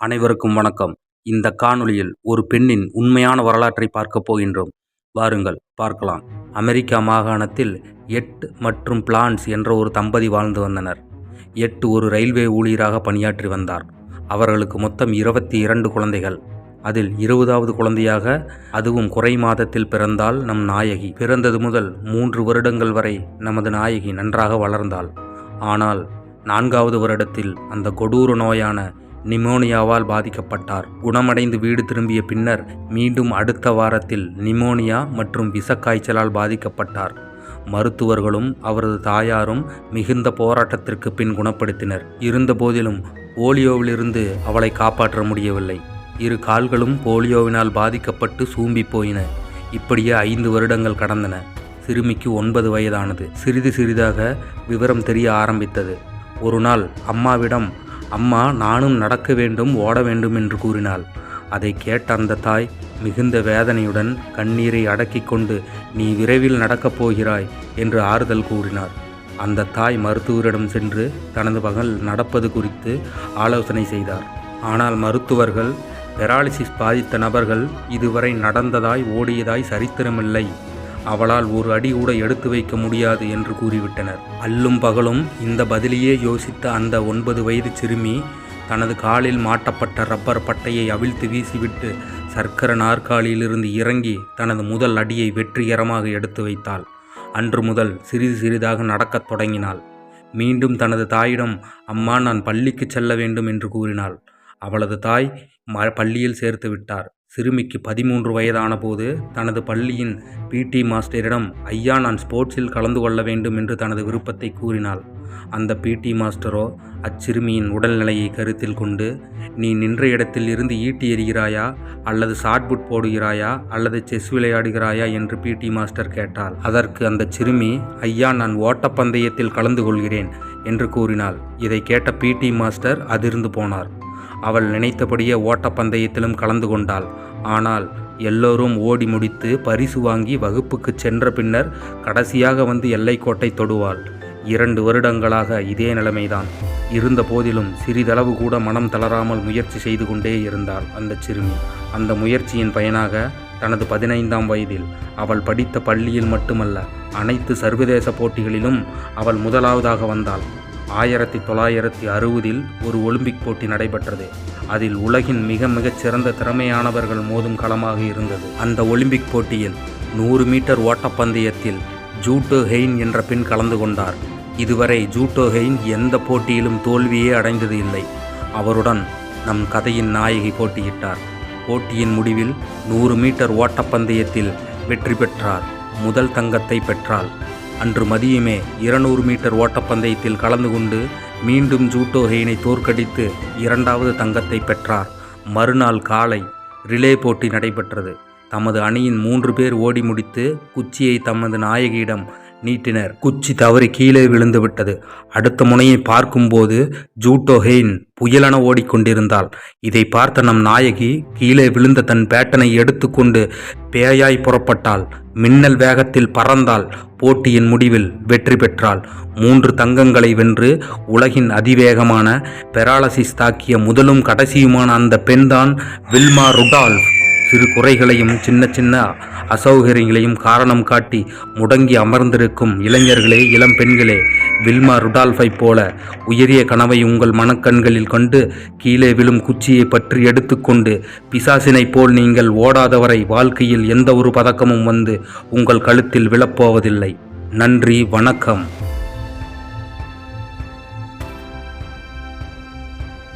அனைவருக்கும் வணக்கம். இந்த காணொளியில் ஒரு பெண்ணின் உண்மையான வரலாற்றை பார்க்கப் போகின்றோம். வாருங்கள் பார்க்கலாம். அமெரிக்கா மாகாணத்தில் எட் மற்றும் பிளான்ஸ் என்ற ஒரு தம்பதி வாழ்ந்து வந்தனர். எட் ஒரு ரயில்வே ஊழியராக பணியாற்றி வந்தார். அவர்களுக்கு மொத்தம் 22 குழந்தைகள். அதில் 20வது குழந்தையாக, அதுவும் குறை மாதத்தில் பிறந்தால் நம் நாயகி. பிறந்தது முதல் 3 வருடங்கள் வரை நமது நாயகி நன்றாக வளர்ந்தாள். ஆனால் 4வது வருடத்தில் அந்த கொடூர நோயான நிமோனியாவால் பாதிக்கப்பட்டார். குணமடைந்து வீடு திரும்பிய பின்னர் மீண்டும் அடுத்த வாரத்தில் நிமோனியா மற்றும் விஷக்காய்ச்சலால் பாதிக்கப்பட்டார். மருத்துவர்களும் அவரது தாயாரும் மிகுந்த போராட்டத்திற்கு பின் குணப்படுத்தினர். இருந்தபோதிலும் போலியோவிலிருந்து அவளை காப்பாற்ற முடியவில்லை. 2 கால்களும் போலியோவினால் பாதிக்கப்பட்டு சூம்பி போயின. இப்படியே 5 வருடங்கள் கடந்தன. சிறுமிக்கு 9 வயதானது. சிறிது சிறிதாக விவரம் தெரிய ஆரம்பித்தது. ஒரு நாள் அம்மாவிடம், அம்மா, நானும் நடக்க வேண்டும், ஓட வேண்டும் என்று கூறினாள். அதை கேட்ட அந்த தாய் மிகுந்த வேதனையுடன் கண்ணீரை அடக்கிக் கொண்டு, நீ விரைவில் நடக்கப் போகிறாய் என்று ஆறுதல் கூறினார். அந்த தாய் மருத்துவரிடம் சென்று தனது மகள் நடப்பது குறித்து ஆலோசனை செய்தார். ஆனால் மருத்துவர்கள், பெராலிசிஸ் பாதித்த நபர்கள் இதுவரை நடந்ததாய் ஓடியதாய் சரித்திரமில்லை, அவளால் ஒரு அடி கூட எடுத்து வைக்க முடியாது என்று கூறிவிட்டனர். அல்லும் பகலும் இந்த பதிலையே யோசித்த அந்த 9 வயது சிறுமி தனது காலில் மாட்டப்பட்ட ரப்பர் பட்டையை அவிழ்த்து வீசிவிட்டு சர்க்கர நாற்காலியிலிருந்து இறங்கி தனது முதல் அடியை வெற்றிகரமாக எடுத்து வைத்தாள். அன்று முதல் சிறிது சிறிதாக நடக்கத் தொடங்கினாள். மீண்டும் தனது தாயிடம், அம்மா, நான் பள்ளிக்கு செல்ல வேண்டும் என்று கூறினாள். அவளது தாய் பள்ளியில் சேர்த்து விட்டார். சிறுமிக்கு 13 வயதான போது தனது பள்ளியின் பிடி மாஸ்டரிடம், ஐயா, நான் ஸ்போர்ட்ஸில் கலந்து கொள்ள வேண்டும் என்று தனது விருப்பத்தை கூறினாள். அந்த பிடி மாஸ்டரோ அச்சிறுமியின் உடல்நிலையை கருத்தில் கொண்டு, நீ நின்ற இடத்தில் இருந்து ஈட்டி எறிகிறாயா, அல்லது ஷாட்புட் போடுகிறாயா, அல்லது செஸ் விளையாடுகிறாயா என்று பிடி மாஸ்டர் கேட்டாள். அதற்கு அந்த சிறுமி, ஐயா, நான் ஓட்டப்பந்தயத்தில் கலந்து கொள்கிறேன் என்று கூறினாள். இதை கேட்ட பிடி மாஸ்டர் அதிர்ந்து போனார். அவள் நினைத்தபடியே ஓட்டப்பந்தயத்திலும் கலந்து கொண்டாள். ஆனால் எல்லோரும் ஓடி முடித்து பரிசு வாங்கி வகுப்புக்கு சென்ற பின்னர் கடைசியாக வந்து எல்லைக்கோட்டை தொடுவாள். 2 வருடங்களாக இதே நிலைமைதான். இருந்த போதிலும் சிறிதளவு கூட மனம் தளராமல் முயற்சி செய்து கொண்டே இருந்தாள் அந்த சிறுமி. அந்த முயற்சியின் பயனாக தனது 15ஆம் வயதில் அவள் படித்த பள்ளியில் மட்டுமல்ல, அனைத்து சர்வதேச போட்டிகளிலும் அவள் முதலாவதாக வந்தாள். 1960இல் ஒரு ஒலிம்பிக் போட்டி நடைபெற்றது. அதில் உலகின் மிகச் சிறந்த திறமையானவர்கள் மோதும் களமாக இருந்தது. அந்த ஒலிம்பிக் போட்டியில் 100 மீட்டர் ஓட்டப்பந்தயத்தில் ஜூட்டோ ஹெயின் என்ற பெண் கலந்து கொண்டார். இதுவரை ஜூட்டோ ஹெயின் எந்த போட்டியிலும் தோல்வியே அடைந்தது இல்லை. அவருடன் நம் கதையின் நாயகி போட்டியிட்டார். போட்டியின் முடிவில் 100 மீட்டர் ஓட்டப்பந்தயத்தில் வெற்றி பெற்றார். முதல் தங்கத்தை பெற்றாள். அன்று மதியமே 200 மீட்டர் ஓட்டப்பந்தயத்தில் கலந்து கொண்டு மீண்டும் ஜூட்டோ ஹெயினை தோற்கடித்து 2வது தங்கத்தை பெற்றார். மறுநாள் காலை ரிலே போட்டி நடைபெற்றது. தமது அணியின் 3 பேர் ஓடி முடித்து குச்சியை தமது நாயகியிடம் நீட்டினர். குச்சி தவறி கீழே விழுந்து விட்டது. அடுத்த முனையை பார்க்கும்போது ஜூட்டோ ஹெயின் புயலென ஓடிக்கொண்டிருந்தாள். இதை பார்த்த நம் நாயகி கீழே விழுந்த தன் பேட்டனை எடுத்துக்கொண்டு பேயாய் புறப்பட்டாள். மின்னல் வேகத்தில் பறந்தாள். போட்டியின் முடிவில் வெற்றி பெற்றாள். 3 தங்கங்களை வென்று உலகின் அதிவேகமான பெராலிசிஸ் தாக்கிய முதலும் கடைசியுமான அந்த பெண்தான் வில்மா ருடால்ஃப். சிறு குறைகளையும் சின்ன அசௌகரியங்களையும் காரணம் காட்டி முடங்கி அமர்ந்திருக்கும் இளைஞர்களே, இளம் பெண்களே, வில்மா ருடால்ஃபை போல உயரிய கனவை உங்கள் மனக்கண்களில் கண்டு கீழே விழும் குச்சியை பற்றி எடுத்துக்கொண்டு பிசாசினை போல் நீங்கள் ஓடாதவரை வாழ்க்கையில் எந்த ஒரு பதக்கமும் வந்து உங்கள் கழுத்தில் விழப்போவதில்லை. நன்றி, வணக்கம்.